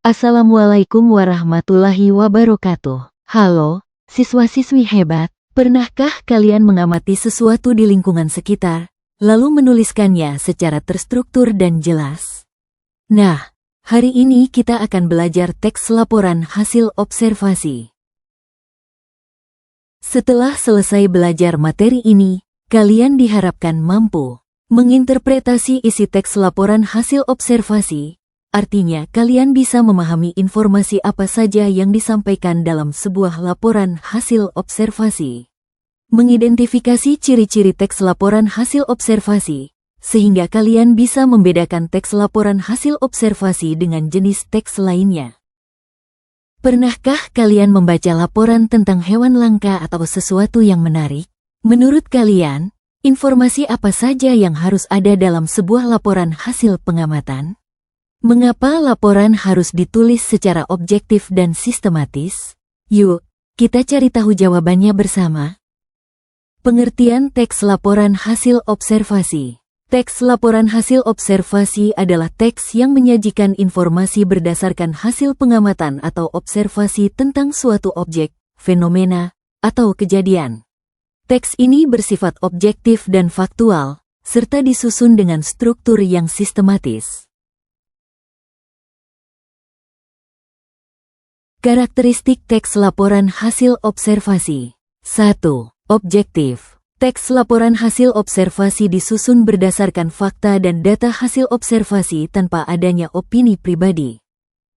Assalamualaikum warahmatullahi wabarakatuh. Halo, siswa-siswi hebat. Pernahkah kalian mengamati sesuatu di lingkungan sekitar, lalu menuliskannya secara terstruktur dan jelas? Nah, hari ini kita akan belajar teks laporan hasil observasi. Setelah selesai belajar materi ini, kalian diharapkan mampu menginterpretasi isi teks laporan hasil observasi. Artinya, kalian bisa memahami informasi apa saja yang disampaikan dalam sebuah laporan hasil observasi. Mengidentifikasi ciri-ciri teks laporan hasil observasi, sehingga kalian bisa membedakan teks laporan hasil observasi dengan jenis teks lainnya. Pernahkah kalian membaca laporan tentang hewan langka atau sesuatu yang menarik? Menurut kalian, informasi apa saja yang harus ada dalam sebuah laporan hasil pengamatan? Mengapa laporan harus ditulis secara objektif dan sistematis? Yuk, kita cari tahu jawabannya bersama. Pengertian teks laporan hasil observasi. Teks laporan hasil observasi adalah teks yang menyajikan informasi berdasarkan hasil pengamatan atau observasi tentang suatu objek, fenomena, atau kejadian. Teks ini bersifat objektif dan faktual, serta disusun dengan struktur yang sistematis. Karakteristik teks laporan hasil observasi. 1. Objektif. Teks laporan hasil observasi disusun berdasarkan fakta dan data hasil observasi tanpa adanya opini pribadi.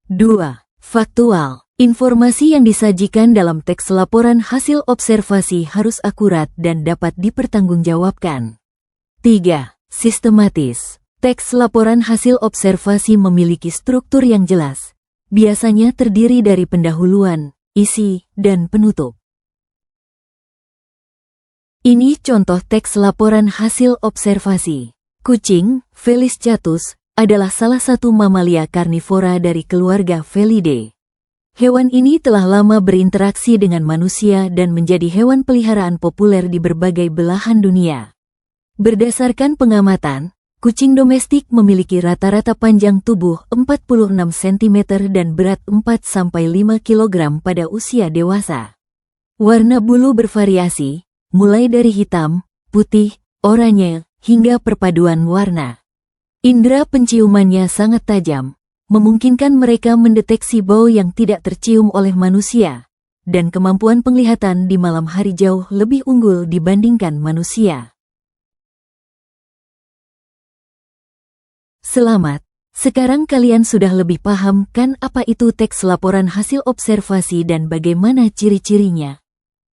2. Faktual. Informasi yang disajikan dalam teks laporan hasil observasi harus akurat dan dapat dipertanggungjawabkan. 3. Sistematis. Teks laporan hasil observasi memiliki struktur yang jelas. Biasanya terdiri dari pendahuluan, isi, dan penutup. Ini contoh teks laporan hasil observasi. Kucing, Felis catus, adalah salah satu mamalia karnivora dari keluarga Felidae. Hewan ini telah lama berinteraksi dengan manusia dan menjadi hewan peliharaan populer di berbagai belahan dunia. Berdasarkan pengamatan, kucing domestik memiliki rata-rata panjang tubuh 46 cm dan berat 4-5 kg pada usia dewasa. Warna bulu bervariasi, mulai dari hitam, putih, oranye, hingga perpaduan warna. Indera penciumannya sangat tajam, memungkinkan mereka mendeteksi bau yang tidak tercium oleh manusia, dan kemampuan penglihatan di malam hari jauh lebih unggul dibandingkan manusia. Selamat, sekarang kalian sudah lebih paham kan apa itu teks laporan hasil observasi dan bagaimana ciri-cirinya.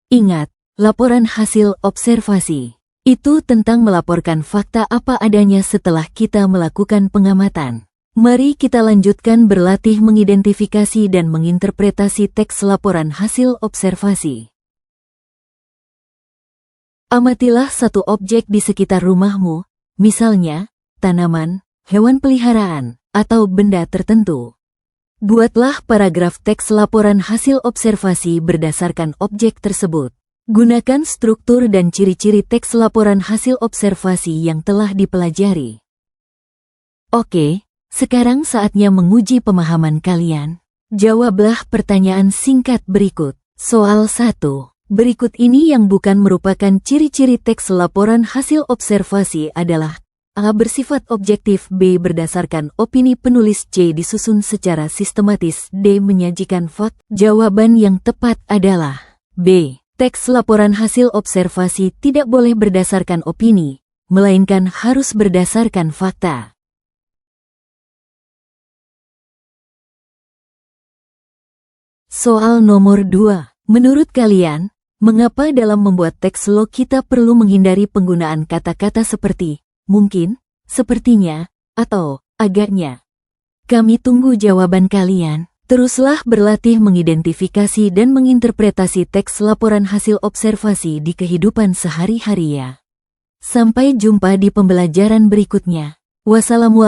Ingat, laporan hasil observasi itu tentang melaporkan fakta apa adanya setelah kita melakukan pengamatan. Mari kita lanjutkan berlatih mengidentifikasi dan menginterpretasi teks laporan hasil observasi. Amatilah satu objek di sekitar rumahmu, misalnya tanaman, hewan peliharaan, atau benda tertentu. Buatlah paragraf teks laporan hasil observasi berdasarkan objek tersebut. Gunakan struktur dan ciri-ciri teks laporan hasil observasi yang telah dipelajari. Oke, sekarang saatnya menguji pemahaman kalian. Jawablah pertanyaan singkat berikut. Soal 1. Berikut ini yang bukan merupakan ciri-ciri teks laporan hasil observasi adalah: A. Bersifat objektif. B. Berdasarkan opini penulis. C. Disusun secara sistematis. D. Menyajikan fakta. Jawaban yang tepat adalah B. Teks laporan hasil observasi tidak boleh berdasarkan opini, melainkan harus berdasarkan fakta. Soal nomor 2. Menurut kalian, mengapa dalam membuat teks lo kita perlu menghindari penggunaan kata-kata seperti mungkin, sepertinya, atau agaknya? Kami tunggu jawaban kalian. Teruslah berlatih mengidentifikasi dan menginterpretasi teks laporan hasil observasi di kehidupan sehari-hari ya. Sampai jumpa di pembelajaran berikutnya. Wassalamualaikum.